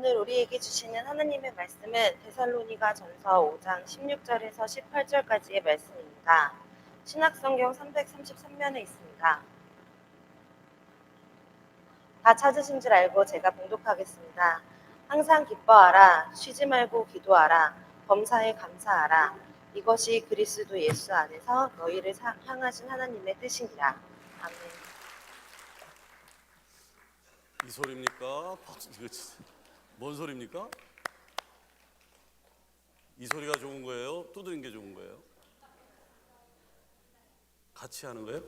오늘 우리에게 주시는 하나님의 말씀은 데살로니가 전서 5장 16절에서 18절까지의 말씀입니다. 신약성경 333면에 있습니다. 다 찾으신 줄 알고 제가 봉독하겠습니다. 항상 기뻐하라, 쉬지 말고 기도하라, 범사에 감사하라. 이것이 그리스도 예수 안에서 너희를 향하신 하나님의 뜻이니라. 아멘. 이 소리입니까? 박수, 뭔 소리입니까? 이 소리가 좋은 거예요? 두드린 게 좋은 거예요? 같이 하는 거예요?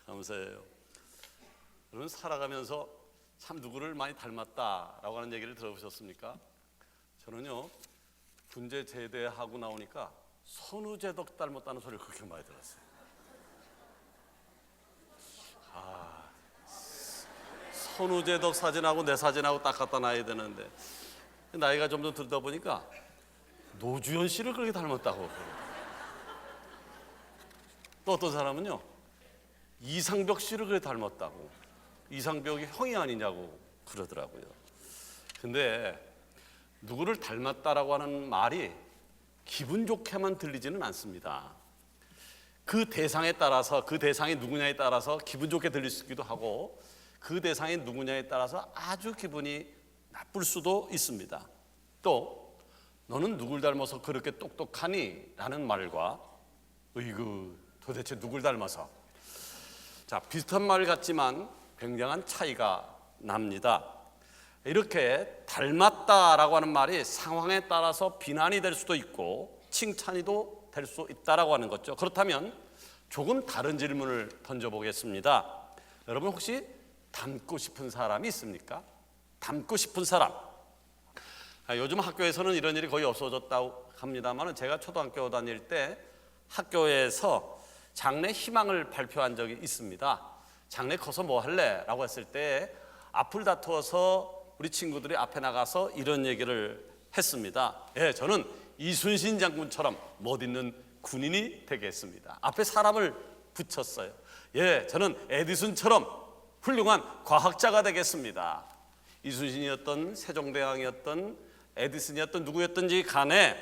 감사해요. 여러분, 살아가면서 참 누구를 많이 닮았다라고 하는 얘기를 들어보셨습니까? 저는요, 군제 제대하고 나오니까 선우제덕 닮았다는 소리를 그렇게 많이 들었어요. 선우제덕 사진하고 내 사진하고 딱 갖다 놔야 되는데 나이가 좀 더 들다 보니까 노주현 씨를 그렇게 닮았다고. 또 어떤 사람은요, 이상벽 씨를 그렇게 닮았다고. 이상벽이 형이 아니냐고 그러더라고요. 근데 누구를 닮았다라고 하는 말이 기분 좋게만 들리지는 않습니다. 그 대상에 따라서, 그 대상이 누구냐에 따라서 기분 좋게 들릴 수도 하고, 그 대상이 누구냐에 따라서 아주 기분이 나쁠 수도 있습니다. 또 너는 누굴 닮아서 그렇게 똑똑하니? 라는 말과 으이구 도대체 누굴 닮아서, 자, 비슷한 말 같지만 굉장한 차이가 납니다. 이렇게 닮았다라고 하는 말이 상황에 따라서 비난이 될 수도 있고 칭찬이도 될 수 있다라고 하는 거죠. 그렇다면 조금 다른 질문을 던져보겠습니다. 여러분, 혹시 닮고 싶은 사람이 있습니까? 닮고 싶은 사람. 요즘 학교에서는 이런 일이 거의 없어졌다고 합니다만, 제가 초등학교 다닐 때 학교에서 장래 희망을 발표한 적이 있습니다. 장래 커서 뭐 할래? 라고 했을 때 앞을 다투어서 우리 친구들이 앞에 나가서 이런 얘기를 했습니다. 예, 저는 이순신 장군처럼 멋있는 군인이 되겠습니다. 앞에 사람을 붙였어요. 예, 저는 에디슨처럼 훌륭한 과학자가 되겠습니다. 이순신이었던 세종대왕이었던 에디슨이었던 누구였든지 간에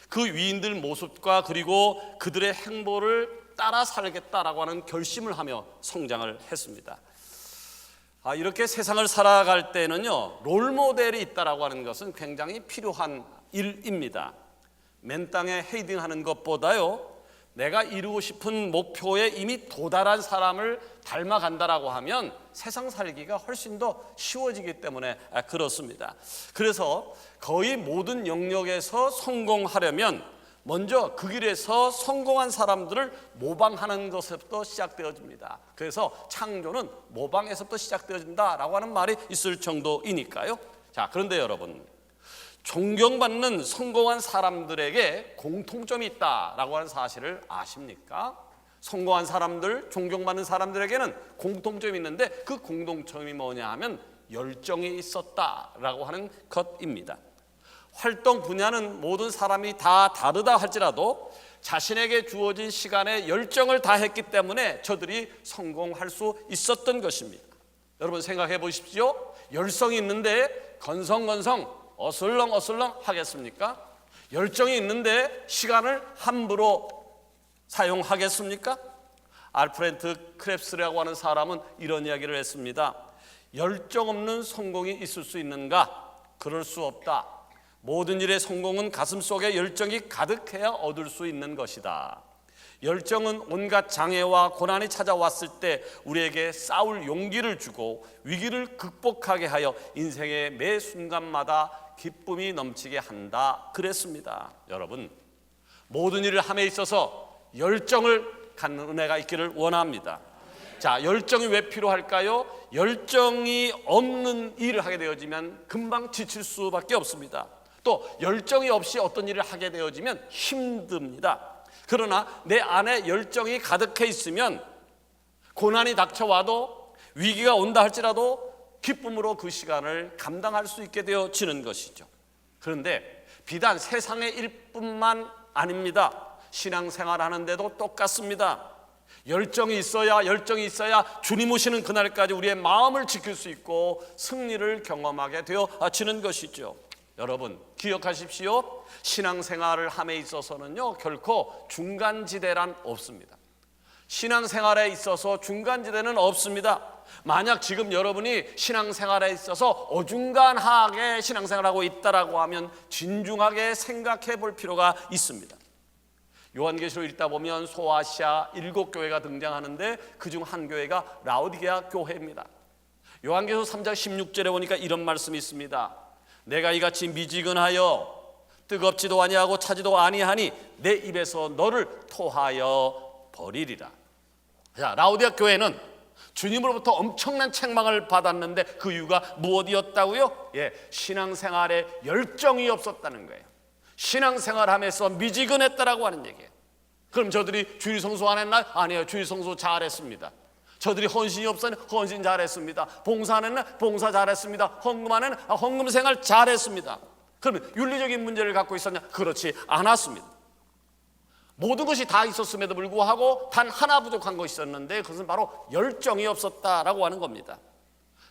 그 위인들 모습과 그리고 그들의 행보를 따라 살겠다라고 하는 결심을 하며 성장을 했습니다. 이렇게 세상을 살아갈 때는요, 롤모델이 있다라고 하는 것은 굉장히 필요한 일입니다. 맨 땅에 헤딩하는 것보다요, 내가 이루고 싶은 목표에 이미 도달한 사람을 닮아간다라고 하면 세상 살기가 훨씬 더 쉬워지기 때문에 그렇습니다. 그래서 거의 모든 영역에서 성공하려면 먼저 그 길에서 성공한 사람들을 모방하는 것부터 시작되어집니다. 그래서 창조는 모방에서부터 시작되어진다라고 하는 말이 있을 정도이니까요. 자, 그런데 여러분, 존경받는 성공한 사람들에게 공통점이 있다라고 하는 사실을 아십니까? 성공한 사람들, 존경받는 사람들에게는 공통점이 있는데 그 공통점이 뭐냐 하면 열정이 있었다라고 하는 것입니다. 활동 분야는 모든 사람이 다 다르다 할지라도 자신에게 주어진 시간에 열정을 다했기 때문에 저들이 성공할 수 있었던 것입니다. 여러분, 생각해 보십시오. 열성이 있는데 건성건성 어슬렁어슬렁 하겠습니까? 열정이 있는데 시간을 함부로 사용하겠습니까? 알프렌트 크랩스라고 하는 사람은 이런 이야기를 했습니다. 열정 없는 성공이 있을 수 있는가? 그럴 수 없다. 모든 일의 성공은 가슴속에 열정이 가득해야 얻을 수 있는 것이다. 열정은 온갖 장애와 고난이 찾아왔을 때 우리에게 싸울 용기를 주고 위기를 극복하게 하여 인생의 매 순간마다 기쁨이 넘치게 한다 그랬습니다. 여러분, 모든 일을 함에 있어서 열정을 갖는 은혜가 있기를 원합니다. 자, 열정이 왜 필요할까요? 열정이 없는 일을 하게 되어지면 금방 지칠 수밖에 없습니다. 또 열정이 없이 어떤 일을 하게 되어지면 힘듭니다. 그러나 내 안에 열정이 가득해 있으면 고난이 닥쳐와도 위기가 온다 할지라도 기쁨으로 그 시간을 감당할 수 있게 되어지는 것이죠. 그런데 비단 세상의 일뿐만 아닙니다. 신앙생활 하는데도 똑같습니다. 열정이 있어야 주님 오시는 그날까지 우리의 마음을 지킬 수 있고 승리를 경험하게 되어지는 것이죠. 여러분 기억하십시오. 신앙생활을 함에 있어서는요 결코 중간지대란 없습니다. 신앙생활에 있어서 중간지대는 없습니다. 만약 지금 여러분이 신앙생활에 있어서 어중간하게 신앙생활하고 있다라고 하면 진중하게 생각해 볼 필요가 있습니다. 요한계시록 읽다 보면 소아시아 7교회가 등장하는데 그중 한 교회가 라오디게아 교회입니다. 요한계시록 3장 16절에 보니까 이런 말씀이 있습니다. 내가 이같이 미지근하여 뜨겁지도 아니하고 차지도 아니하니 내 입에서 너를 토하여 버리리라. 자, 라오디게아 교회는 주님으로부터 엄청난 책망을 받았는데 그 이유가 무엇이었다고요? 신앙생활에 열정이 없었다는 거예요. 신앙생활하면서 미지근했다라고 하는 얘기예요. 그럼 저들이 주일 성수 안 했나요? 아니에요. 주일 성수 잘했습니다. 저들이 헌신이 없었나요? 헌신 잘했습니다. 봉사 안 했나요? 봉사 잘했습니다. 헌금 안 했나요? 헌금 생활 잘했습니다. 그러면 윤리적인 문제를 갖고 있었냐? 그렇지 않았습니다. 모든 것이 다 있었음에도 불구하고 단 하나 부족한 것이 있었는데 그것은 바로 열정이 없었다라고 하는 겁니다.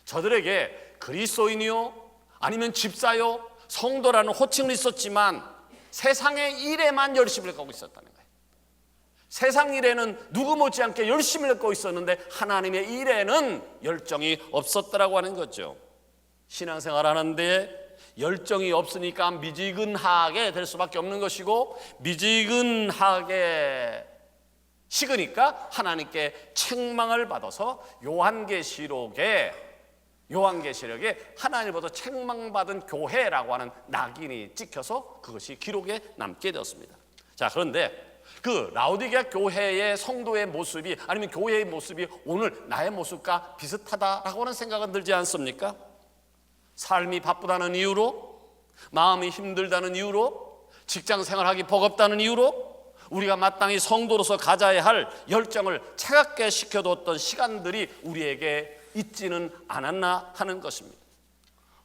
저들에게 그리스도인이요 아니면 집사요 성도라는 호칭은 있었지만 세상의 일에만 열심을 갖고 있었다는 거예요. 세상 일에는 누구 못지않게 열심을 갖고 있었는데 하나님의 일에는 열정이 없었다라고 하는 거죠. 신앙생활 하는데 열정이 없으니까 미지근하게 될 수밖에 없는 것이고 미지근하게 식으니까 하나님께 책망을 받아서 요한계시록에 하나님으로부터 책망받은 교회라고 하는 낙인이 찍혀서 그것이 기록에 남게 되었습니다. 자, 그런데 그 라오디게아 교회의 성도의 모습이 아니면 교회의 모습이 오늘 나의 모습과 비슷하다라고 하는 생각은 들지 않습니까? 삶이 바쁘다는 이유로, 마음이 힘들다는 이유로, 직장 생활하기 버겁다는 이유로 우리가 마땅히 성도로서 가져야 할 열정을 차갑게 시켜뒀던 시간들이 우리에게 있지는 않았나 하는 것입니다.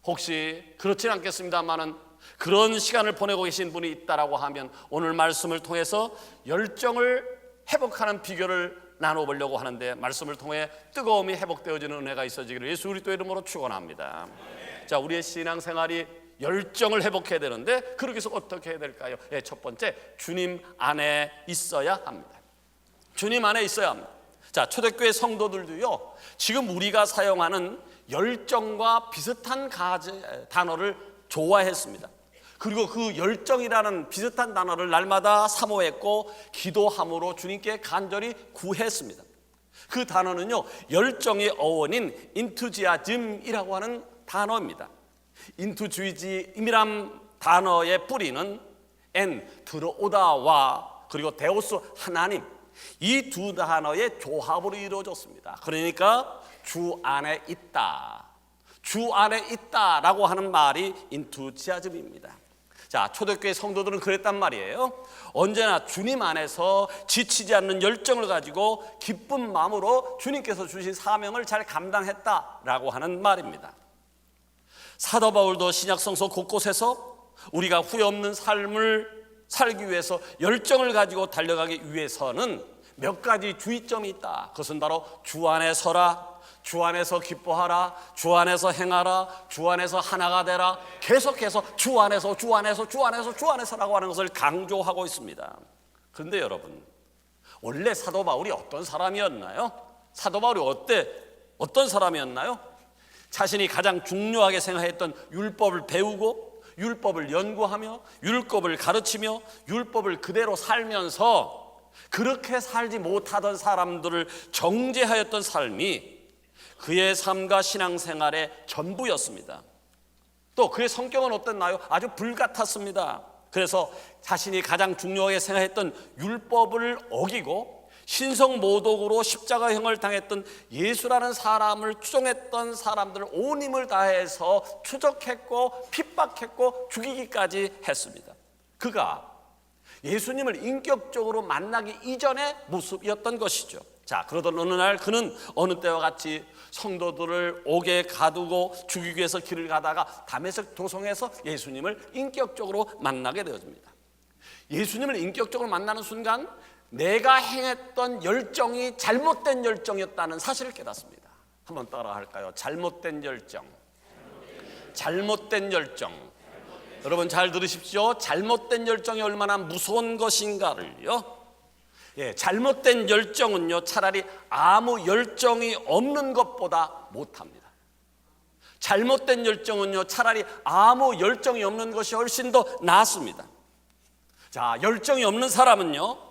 혹시 그렇진 않겠습니다만은 그런 시간을 보내고 계신 분이 있다라고 하면 오늘 말씀을 통해서 열정을 회복하는 비결을 나눠보려고 하는데 말씀을 통해 뜨거움이 회복되어지는 은혜가 있어지기를 예수 그리스도 이름으로 축원합니다. 자, 우리의 신앙생활이 열정을 회복해야 되는데 그러기 위해서 어떻게 해야 될까요? 첫 번째, 주님 안에 있어야 합니다. 주님 안에 있어야 합니다. 자, 초대교회 성도들도요 지금 우리가 사용하는 열정과 비슷한 단어를 좋아했습니다. 그리고 그 열정이라는 비슷한 단어를 날마다 사모했고 기도함으로 주님께 간절히 구했습니다. 그 단어는요 열정의 어원인 인투지아즘이라고 하는 단어입니다. 인투지즘이란 단어의 뿌리는 들어오다와 그리고 데오스 하나님 이 두 단어의 조합으로 이루어졌습니다. 그러니까 주 안에 있다, 주 안에 있다라고 하는 말이 인투지아즘입니다. 자, 초대교회 성도들은 그랬단 말이에요. 언제나 주님 안에서 지치지 않는 열정을 가지고 기쁜 마음으로 주님께서 주신 사명을 잘 감당했다라고 하는 말입니다. 사도 바울도 신약 성서 곳곳에서 우리가 후회 없는 삶을 살기 위해서 열정을 가지고 달려가기 위해서는 몇 가지 주의점이 있다. 그것은 바로 주 안에 서라, 주 안에서 기뻐하라, 주 안에서 행하라, 주 안에서 하나가 되라. 계속해서 주 안에서라고 하는 것을 강조하고 있습니다. 그런데 여러분, 원래 사도 바울이 어떤 사람이었나요? 사도 바울이 어떤 사람이었나요? 자신이 가장 중요하게 생각했던 율법을 배우고 율법을 연구하며 율법을 가르치며 율법을 그대로 살면서 그렇게 살지 못하던 사람들을 정죄하였던 삶이 그의 삶과 신앙생활의 전부였습니다. 또 그의 성격은 어땠나요? 아주 불같았습니다. 그래서 자신이 가장 중요하게 생각했던 율법을 어기고 신성모독으로 십자가형을 당했던 예수라는 사람을 추종했던 사람들을 온 힘을 다해서 추적했고 핍박했고 죽이기까지 했습니다. 그가 예수님을 인격적으로 만나기 이전의 모습이었던 것이죠. 자, 그러던 어느 날 그는 어느 때와 같이 성도들을 옥에 가두고 죽이기 위해서 길을 가다가 다메섹 도성에서 예수님을 인격적으로 만나게 되어집니다. 예수님을 인격적으로 만나는 순간 내가 행했던 열정이 잘못된 열정이었다는 사실을 깨닫습니다. 한번 따라 할까요? 잘못된 열정. 잘못된 열정. 여러분 잘 들으십시오. 잘못된 열정이 얼마나 무서운 것인가를요. 잘못된 열정은요, 차라리 아무 열정이 없는 것보다 못합니다. 잘못된 열정은요, 차라리 아무 열정이 없는 것이 훨씬 더 낫습니다. 자, 열정이 없는 사람은요,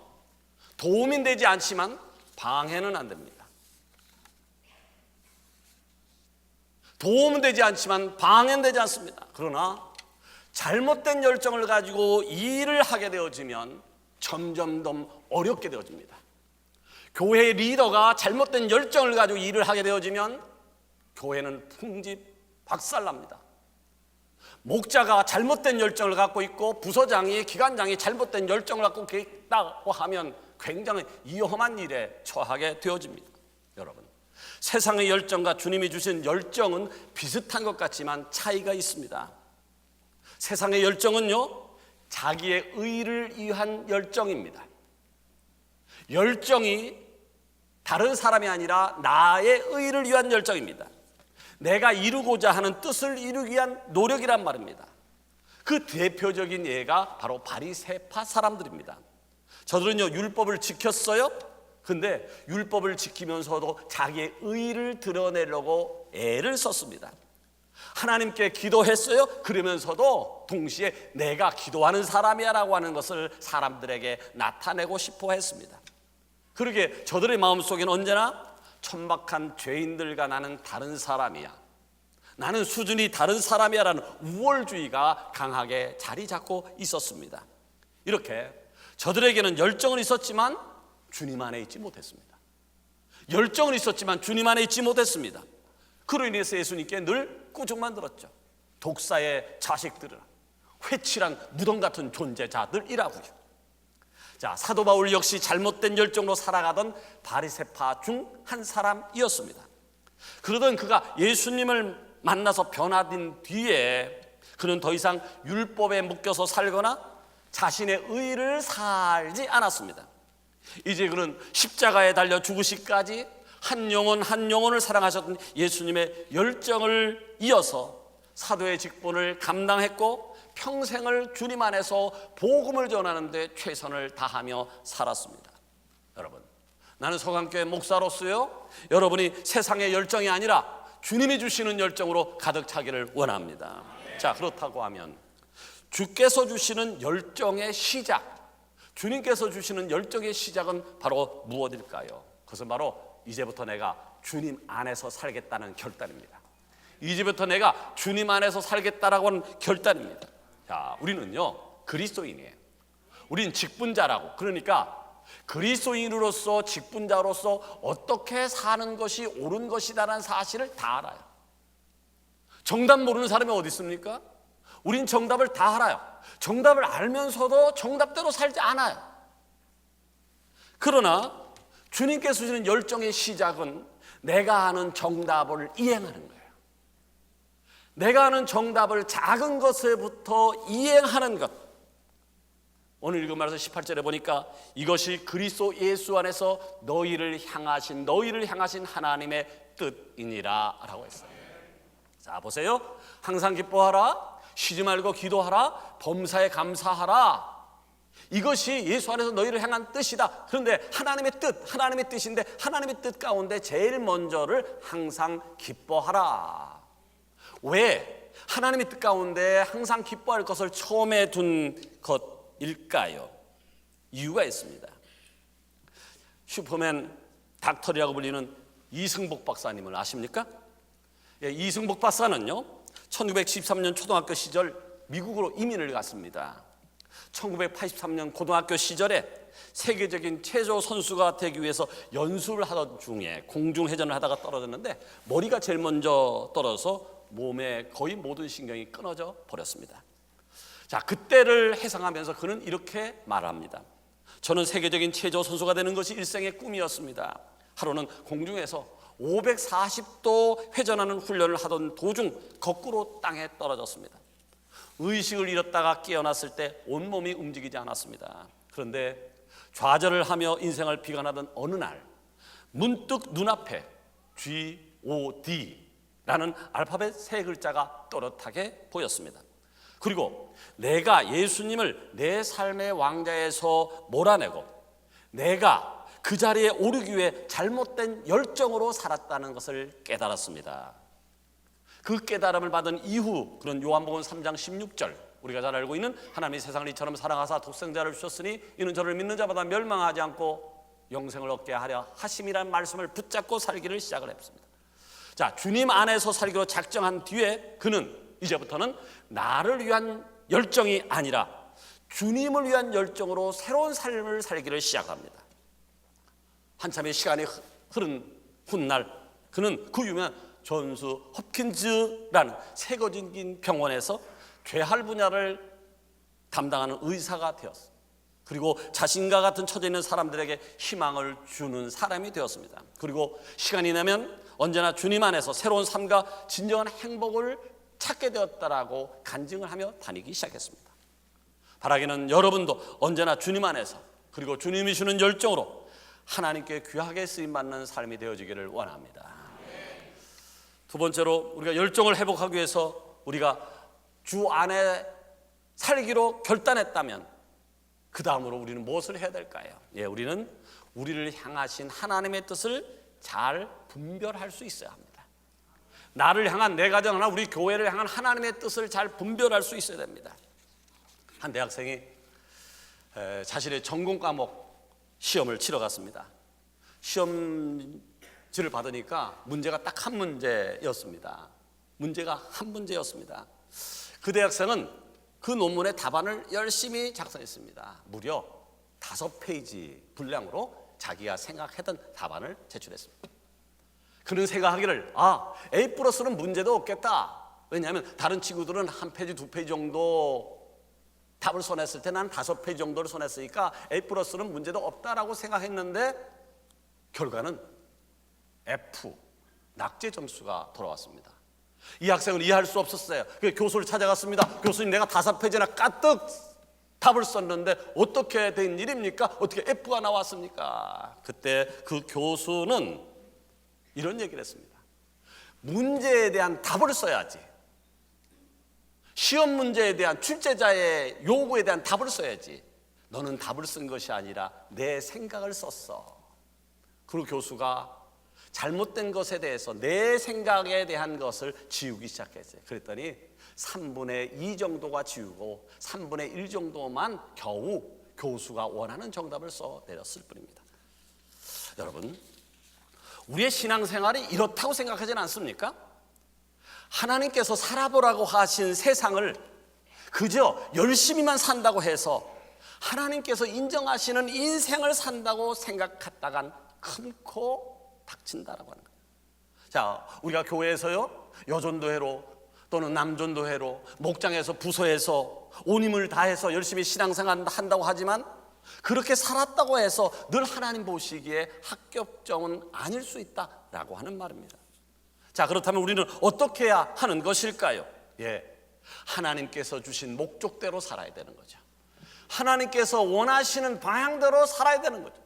도움이 되지 않지만 방해는 안 됩니다. 도움은 되지 않지만 방해는 되지 않습니다. 그러나 잘못된 열정을 가지고 일을 하게 되어지면 점점 더 어렵게 되어집니다. 교회 리더가 잘못된 열정을 가지고 일을 하게 되어지면 교회는 풍지박살납니다. 목자가 잘못된 열정을 갖고 있고 부서장이, 기관장이 잘못된 열정을 갖고 있다고 하면 굉장히 위험한 일에 처하게 되어집니다. 여러분, 세상의 열정과 주님이 주신 열정은 비슷한 것 같지만 차이가 있습니다. 세상의 열정은요, 자기의 의를 위한 열정입니다. 열정이 다른 사람이 아니라 나의 의를 위한 열정입니다. 내가 이루고자 하는 뜻을 이루기 위한 노력이란 말입니다. 그 대표적인 예가 바로 바리새파 사람들입니다. 저들은요, 율법을 지켰어요. 근데 율법을 지키면서도 자기의 의를 드러내려고 애를 썼습니다. 하나님께 기도했어요. 그러면서도 동시에 내가 기도하는 사람이야 라고 하는 것을 사람들에게 나타내고 싶어 했습니다. 그러게 저들의 마음속에는 언제나 천박한 죄인들과 나는 다른 사람이야, 나는 수준이 다른 사람이야 라는 우월주의가 강하게 자리 잡고 있었습니다. 이렇게 저들에게는 열정은 있었지만 주님 안에 있지 못했습니다. 열정은 있었지만 주님 안에 있지 못했습니다. 그로 인해서 예수님께 늘 꾸중만 들었죠. 독사의 자식들이라, 회칠한 무덤 같은 존재자들이라고요. 자, 사도 바울 역시 잘못된 열정으로 살아가던 바리새파 중 한 사람이었습니다. 그러던 그가 예수님을 만나서 변화된 뒤에 그는 더 이상 율법에 묶여서 살거나 자신의 의를 살지 않았습니다. 이제 그는 십자가에 달려 죽으시기까지 한 영혼 한 영혼을 사랑하셨던 예수님의 열정을 이어서 사도의 직분을 감당했고 평생을 주님 안에서 복음을 전하는 데 최선을 다하며 살았습니다. 여러분, 나는 서강교회 목사로서요, 여러분이 세상의 열정이 아니라 주님이 주시는 열정으로 가득 차기를 원합니다. 자, 그렇다고 하면 주께서 주시는 열정의 시작, 주님께서 주시는 열정의 시작은 바로 무엇일까요? 그것은 바로 이제부터 내가 주님 안에서 살겠다는 결단입니다. 이제부터 내가 주님 안에서 살겠다라고 하는 결단입니다. 자, 우리는요, 그리스도인이에요. 우린 직분자라고. 그러니까 그리스도인으로서, 직분자로서 어떻게 사는 것이 옳은 것이다라는 사실을 다 알아요. 정답 모르는 사람이 어디 있습니까? 우린 정답을 다 알아요. 정답을 알면서도 정답대로 살지 않아요. 그러나 주님께서 주시는 열정의 시작은 내가 아는 정답을 이행하는 거예요. 내가 아는 정답을 작은 것에부터 이행하는 것. 오늘 읽은 말에서 18절에 보니까 이것이 그리스도 예수 안에서 너희를 향하신 하나님의 뜻이니라 라고 했어요. 자, 보세요. 항상 기뻐하라, 쉬지 말고 기도하라, 범사에 감사하라. 이것이 예수 안에서 너희를 향한 뜻이다. 그런데 하나님의 뜻인데 하나님의 뜻 가운데 제일 먼저를 항상 기뻐하라. 왜 하나님의 뜻 가운데 항상 기뻐할 것을 처음에 둔 것일까요? 이유가 있습니다. 슈퍼맨 닥터리라고 불리는 이승복 박사님을 아십니까? 예, 이승복 박사는요, 1973년 초등학교 시절 미국으로 이민을 갔습니다. 1983년 고등학교 시절에 세계적인 체조 선수가 되기 위해서 연수를 하던 중에 공중회전을 하다가 떨어졌는데 머리가 제일 먼저 떨어져서 몸의 거의 모든 신경이 끊어져 버렸습니다. 자, 그때를 회상하면서 그는 이렇게 말합니다. 저는 세계적인 체조 선수가 되는 것이 일생의 꿈이었습니다. 하루는 공중에서 540도 회전하는 훈련을 하던 도중 거꾸로 땅에 떨어졌습니다. 의식을 잃었다가 깨어났을 때 온몸이 움직이지 않았습니다. 그런데 좌절을 하며 인생을 비관하던 어느 날 문득 눈앞에 GOD라는 알파벳 세 글자가 또렷하게 보였습니다. 그리고 내가 예수님을 내 삶의 왕좌에서 몰아내고 내가 그 자리에 오르기 위해 잘못된 열정으로 살았다는 것을 깨달았습니다. 그 깨달음을 받은 이후 그런 요한복음 3장 16절, 우리가 잘 알고 있는 하나님이 세상을 이처럼 사랑하사 독생자를 주셨으니 이는 저를 믿는 자마다 멸망하지 않고 영생을 얻게 하려 하심이라는 말씀을 붙잡고 살기를 시작을 했습니다. 자, 주님 안에서 살기로 작정한 뒤에 그는 이제부터는 나를 위한 열정이 아니라 주님을 위한 열정으로 새로운 삶을 살기를 시작합니다. 한참의 시간이 흐른 훗날 그는 그 유명한 존스 홉킨즈라는 세계적인 병원에서 뇌할 분야를 담당하는 의사가 되었습니다. 그리고 자신과 같은 처지에 있는 사람들에게 희망을 주는 사람이 되었습니다. 그리고 시간이 나면 언제나 주님 안에서 새로운 삶과 진정한 행복을 찾게 되었다라고 간증을 하며 다니기 시작했습니다. 바라기는 여러분도 언제나 주님 안에서 그리고 주님이 주는 열정으로 하나님께 귀하게 쓰임받는 삶이 되어지기를 원합니다. 두 번째로 우리가 열정을 회복하기 위해서 우리가 주 안에 살기로 결단했다면 그 다음으로 우리는 무엇을 해야 될까요? 우리는 우리를 향하신 하나님의 뜻을 잘 분별할 수 있어야 합니다. 나를 향한, 내 가정이나 우리 교회를 향한 하나님의 뜻을 잘 분별할 수 있어야 됩니다. 한 대학생이 자신의 전공 과목 시험을 치러 갔습니다. 시험지를 받으니까 문제가 딱 한 문제였습니다. 문제가 한 문제였습니다. 그 대학생은 그 논문의 답안을 열심히 작성했습니다. 무려 5페이지 분량으로 자기가 생각했던 답안을 제출했습니다. 그는 생각하기를 A 플러스는 문제도 없겠다. 왜냐하면 다른 친구들은 1페이지, 2페이지 정도 답을 써냈을 때 나는 5페이지 정도를 써냈으니까 A 플러스는 문제도 없다라고 생각했는데 결과는 F, 낙제 점수가 돌아왔습니다. 이 학생은 이해할 수 없었어요. 교수를 찾아갔습니다. 교수님, 내가 5페이지나 까뜩 답을 썼는데 어떻게 된 일입니까? 어떻게 F가 나왔습니까? 그때 그 교수는 이런 얘기를 했습니다. 문제에 대한 답을 써야지. 시험 문제에 대한 출제자의 요구에 대한 답을 써야지. 너는 답을 쓴 것이 아니라 내 생각을 썼어. 그리고 교수가 잘못된 것에 대해서 내 생각에 대한 것을 지우기 시작했어요. 그랬더니 3분의 2 정도가 지우고 3분의 1 정도만 겨우 교수가 원하는 정답을 써내렸을 뿐입니다. 여러분, 우리의 신앙생활이 이렇다고 생각하지는 않습니까? 하나님께서 살아보라고 하신 세상을 그저 열심히만 산다고 해서 하나님께서 인정하시는 인생을 산다고 생각했다간 큰코 닥친다라고 하는 거예요. 자, 우리가 교회에서요, 여전도회로 또는 남전도회로 목장에서 부서에서 온 힘을 다해서 열심히 신앙생활 한다고 하지만 그렇게 살았다고 해서 늘 하나님 보시기에 합격점은 아닐 수 있다라고 하는 말입니다. 자, 그렇다면 우리는 어떻게 해야 하는 것일까요? 하나님께서 주신 목적대로 살아야 되는 거죠. 하나님께서 원하시는 방향대로 살아야 되는 거죠.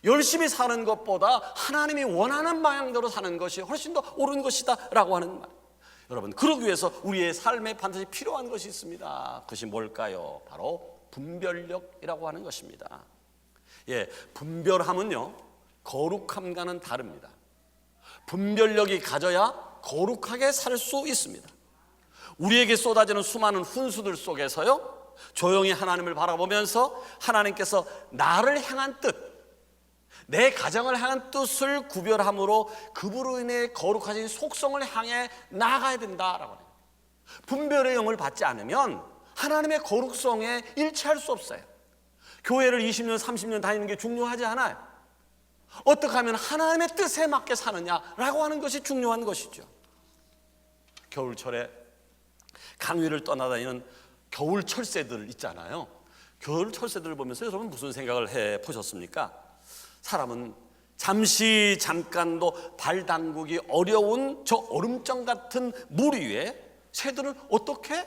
열심히 사는 것보다 하나님이 원하는 방향대로 사는 것이 훨씬 더 옳은 것이다 라고 하는 말. 여러분, 그러기 위해서 우리의 삶에 반드시 필요한 것이 있습니다. 그것이 뭘까요? 바로 분별력이라고 하는 것입니다. 분별함은요, 거룩함과는 다릅니다. 분별력이 가져야 거룩하게 살 수 있습니다. 우리에게 쏟아지는 수많은 훈수들 속에서요, 조용히 하나님을 바라보면서 하나님께서 나를 향한 뜻, 내 가정을 향한 뜻을 구별함으로 그분으로 인해 거룩하신 속성을 향해 나아가야 된다라고 해요. 분별의 영을 받지 않으면 하나님의 거룩성에 일치할 수 없어요. 교회를 20년, 30년 다니는 게 중요하지 않아요. 어떻게 하면 하나님의 뜻에 맞게 사느냐라고 하는 것이 중요한 것이죠. 겨울철에 강위를 떠나다니는 겨울 철새들 있잖아요. 겨울 철새들을 보면서 여러분 무슨 생각을 해보셨습니까? 사람은 잠깐도 발 담그기 어려운 저 얼음장 같은 물 위에 새들은 어떻게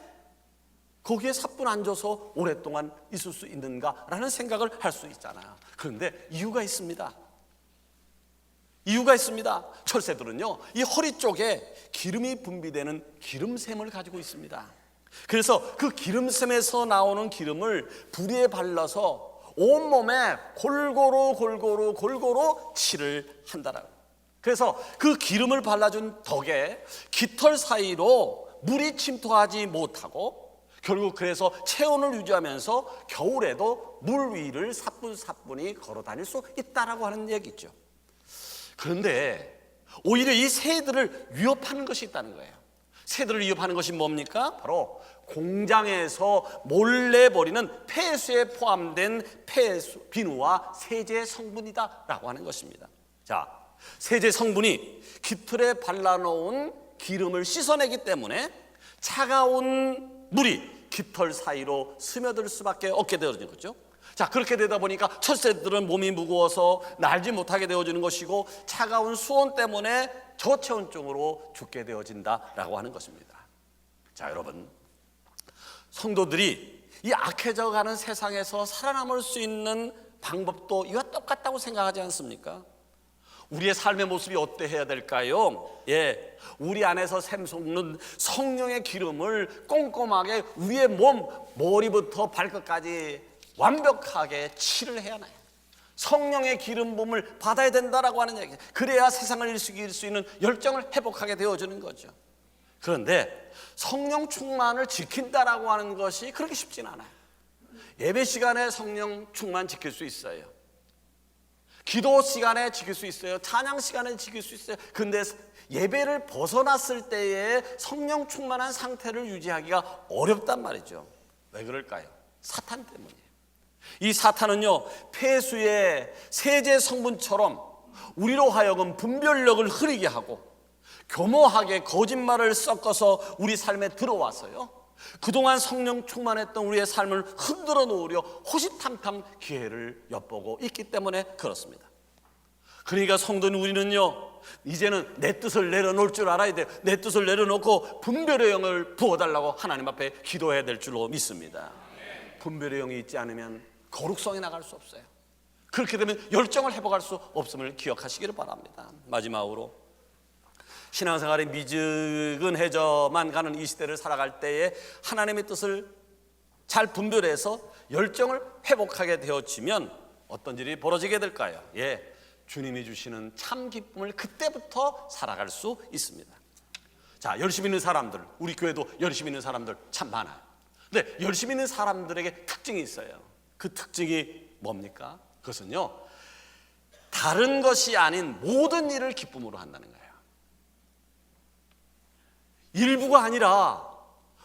거기에 사뿐 앉아서 오랫동안 있을 수 있는가라는 생각을 할 수 있잖아요. 그런데 이유가 있습니다. 이유가 있습니다. 철새들은요, 이 허리 쪽에 기름이 분비되는 기름샘을 가지고 있습니다. 그래서 그 기름샘에서 나오는 기름을 부리에 발라서 온몸에 골고루 칠을 한다라고. 그래서 그 기름을 발라준 덕에 깃털 사이로 물이 침투하지 못하고 결국 그래서 체온을 유지하면서 겨울에도 물 위를 사뿐사뿐히 걸어 다닐 수 있다라고 하는 얘기죠. 그런데 오히려 이 새들을 위협하는 것이 있다는 거예요. 새들을 위협하는 것이 뭡니까? 바로 공장에서 몰래 버리는 폐수에 포함된 비누와 세제 성분이다라고 하는 것입니다. 자, 세제 성분이 깃털에 발라놓은 기름을 씻어내기 때문에 차가운 물이 깃털 사이로 스며들 수밖에 없게 되어지는 거죠. 자, 그렇게 되다 보니까 철새들은 몸이 무거워서 날지 못하게 되어지는 것이고 차가운 수온 때문에 저체온증으로 죽게 되어진다라고 하는 것입니다. 자, 여러분, 성도들이 이 악해져가는 세상에서 살아남을 수 있는 방법도 이와 똑같다고 생각하지 않습니까? 우리의 삶의 모습이 어때야 될까요? 예, 우리 안에서 샘솟는 성령의 기름을 꼼꼼하게 위에 머리부터 발끝까지 완벽하게 칠을 해야 하나요? 성령의 기름 부음을 받아야 된다라고 하는 얘기. 그래야 세상을 이길 수 있는 열정을 회복하게 되어지는 거죠. 그런데 성령 충만을 지킨다라고 하는 것이 그렇게 쉽진 않아요. 예배 시간에 성령 충만 지킬 수 있어요. 기도 시간에 지킬 수 있어요. 찬양 시간에 지킬 수 있어요. 근데 예배를 벗어났을 때에 성령 충만한 상태를 유지하기가 어렵단 말이죠. 왜 그럴까요? 사탄 때문이에요. 이 사탄은요, 폐수의 세제 성분처럼 우리로 하여금 분별력을 흐리게 하고 교모하게 거짓말을 섞어서 우리 삶에 들어와서요, 그동안 성령 충만했던 우리의 삶을 흔들어 놓으려 호시탐탐 기회를 엿보고 있기 때문에 그렇습니다. 그러니까 성도는 우리는요, 이제는 내 뜻을 내려놓을 줄 알아야 돼요. 내 뜻을 내려놓고 분별의 영을 부어달라고 하나님 앞에 기도해야 될 줄로 믿습니다. 분별의 영이 있지 않으면 거룩성에 나갈 수 없어요. 그렇게 되면 열정을 회복할 수 없음을 기억하시기를 바랍니다. 마지막으로 신앙생활이 미지근해져만 가는 이 시대를 살아갈 때에 하나님의 뜻을 잘 분별해서 열정을 회복하게 되어지면 어떤 일이 벌어지게 될까요? 예, 주님이 주시는 참 기쁨을 그때부터 살아갈 수 있습니다. 자, 열심히 있는 사람들, 우리 교회도 열심히 있는 사람들 참 많아요. 근데 열심히 있는 사람들에게 특징이 있어요. 그 특징이 뭡니까? 그것은요, 다른 것이 아닌 모든 일을 기쁨으로 한다는 거예요. 일부가 아니라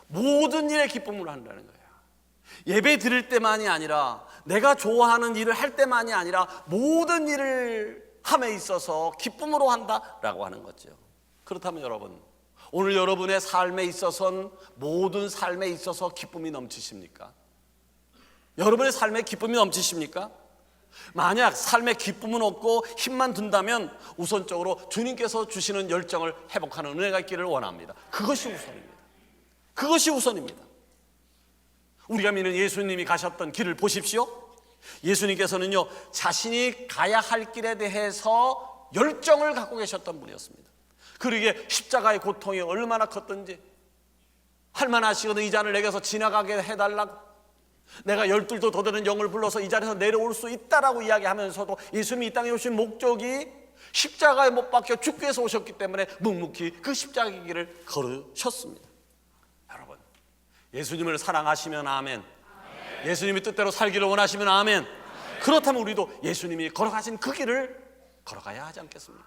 모든 일에 기쁨으로 한다는 거예요. 예배 드릴 때만이 아니라 내가 좋아하는 일을 할 때만이 아니라 모든 일을 함에 있어서 기쁨으로 한다라고 하는 거죠. 그렇다면 여러분, 오늘 여러분의 삶에 있어서는 모든 삶에 있어서 기쁨이 넘치십니까? 여러분의 삶에 기쁨이 넘치십니까? 만약 삶에 기쁨은 없고 힘만 든다면 우선적으로 주님께서 주시는 열정을 회복하는 은혜가 있기를 원합니다. 그것이 우선입니다. 그것이 우선입니다. 우리가 믿는 예수님이 가셨던 길을 보십시오. 예수님께서는요, 자신이 가야 할 길에 대해서 열정을 갖고 계셨던 분이었습니다. 그러기에 십자가의 고통이 얼마나 컸던지, 할만하시거든 이 잔을 내게서 지나가게 해달라고, 내가 12도 더 되는 영을 불러서 이 자리에서 내려올 수 있다라고 이야기하면서도 예수님이 이 땅에 오신 목적이 십자가에 못 박혀 죽기 위해서 오셨기 때문에 묵묵히 그 십자가의 길을 걸으셨습니다. 여러분, 예수님을 사랑하시면 아멘. 예수님이 뜻대로 살기를 원하시면 아멘. 그렇다면 우리도 예수님이 걸어가신 그 길을 걸어가야 하지 않겠습니까?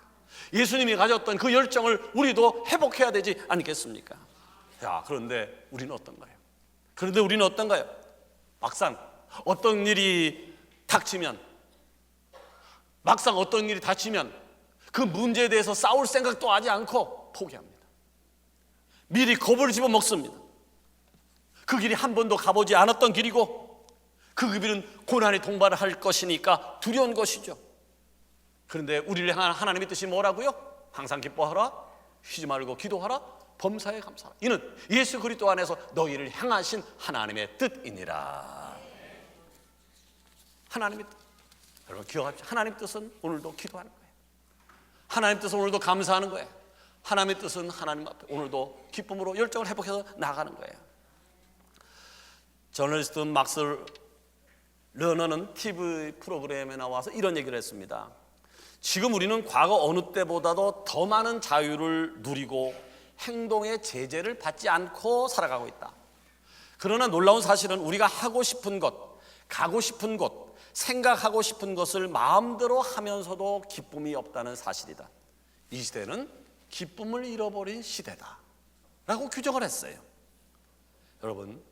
예수님이 가졌던 그 열정을 우리도 회복해야 되지 않겠습니까? 자, 그런데 우리는 어떤가요? 막상 어떤 일이 닥치면, 그 문제에 대해서 싸울 생각도 하지 않고 포기합니다. 미리 겁을 집어먹습니다. 그 길이 한 번도 가보지 않았던 길이고 그 길은 고난의 동반을 할 것이니까 두려운 것이죠. 그런데 우리를 향한 하나님의 뜻이 뭐라고요? 항상 기뻐하라, 쉬지 말고 기도하라, 범사에 감사하라. 이는 예수 그리스도 안에서 너희를 향하신 하나님의 뜻이니라. 하나님의 뜻. 여러분 기억하십시오. 하나님의 뜻은 오늘도 기도하는 거예요. 하나님의 뜻은 오늘도 감사하는 거예요. 하나님의 뜻은 하나님 앞에 오늘도 기쁨으로 열정을 회복해서 나아가는 거예요. 저널리스트 막스 르너는 TV 프로그램에 나와서 이런 얘기를 했습니다. 지금 우리는 과거 어느 때보다도 더 많은 자유를 누리고 행동의 제재를 받지 않고 살아가고 있다. 그러나 놀라운 사실은 우리가 하고 싶은 것, 가고 싶은 곳, 생각하고 싶은 것을 마음대로 하면서도 기쁨이 없다는 사실이다. 이 시대는 기쁨을 잃어버린 시대다 라고 규정을 했어요. 여러분,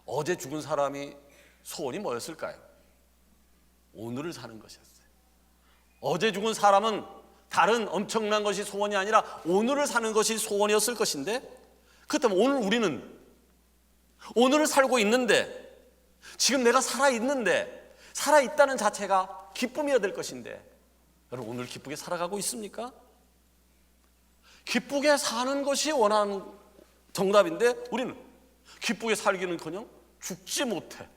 어제 죽은 사람이 소원이 뭐였을까요? 오늘을 사는 것이었어요. 어제 죽은 사람은 다른 엄청난 것이 소원이 아니라 오늘을 사는 것이 소원이었을 것인데, 그렇다면 오늘 우리는 오늘을 살고 있는데, 지금 내가 살아있는데, 살아있다는 자체가 기쁨이어야 될 것인데, 여러분 오늘 기쁘게 살아가고 있습니까? 기쁘게 사는 것이 원하는 정답인데 우리는 기쁘게 살기는커녕 죽지 못해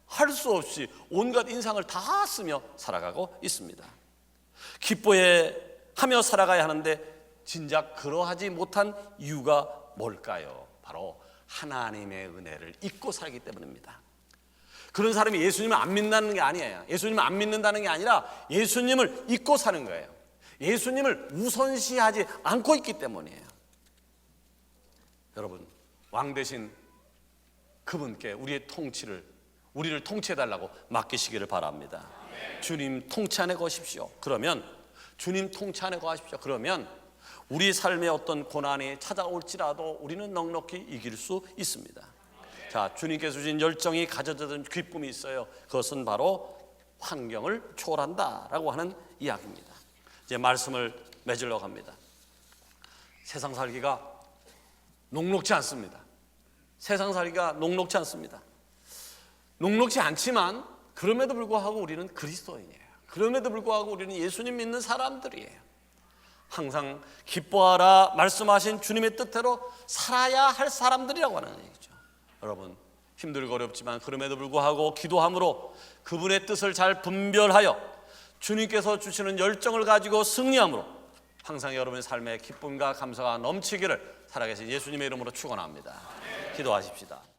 할 수 없이 온갖 인상을 다 쓰며 살아가고 있습니다. 기뻐하며 살아가야 하는데 진작 그러하지 못한 이유가 뭘까요? 바로 하나님의 은혜를 잊고 살기 때문입니다. 그런 사람이 예수님을 안 믿는다는 게 아니에요. 예수님을 안 믿는다는 게 아니라 예수님을 잊고 사는 거예요. 예수님을 우선시하지 않고 있기 때문이에요. 여러분, 왕 대신 그분께 우리를 통치해달라고 맡기시기를 바랍니다. 주님 통치 안에 거십시오. 그러면 주님 통치 안에 거하십시오. 그러면 우리 삶에 어떤 고난이 찾아올지라도 우리는 넉넉히 이길 수 있습니다. 자, 주님께서 주신 열정이 가져다준 기쁨이 있어요. 그것은 바로 환경을 초월한다라고 하는 이야기입니다. 이제 말씀을 맺으려고 합니다. 세상 살기가 녹록지 않습니다. 세상 살기가 녹록지 않습니다. 녹록지 않지만 그럼에도 불구하고 우리는 그리스도인이에요. 그럼에도 불구하고 우리는 예수님 믿는 사람들이에요. 항상 기뻐하라 말씀하신 주님의 뜻대로 살아야 할 사람들이라고 하는 얘기죠. 여러분, 힘들고 어렵지만 그럼에도 불구하고 기도함으로 그분의 뜻을 잘 분별하여 주님께서 주시는 열정을 가지고 승리함으로 항상 여러분의 삶에 기쁨과 감사가 넘치기를 살아계신 예수님의 이름으로 축원합니다. 기도하십시다.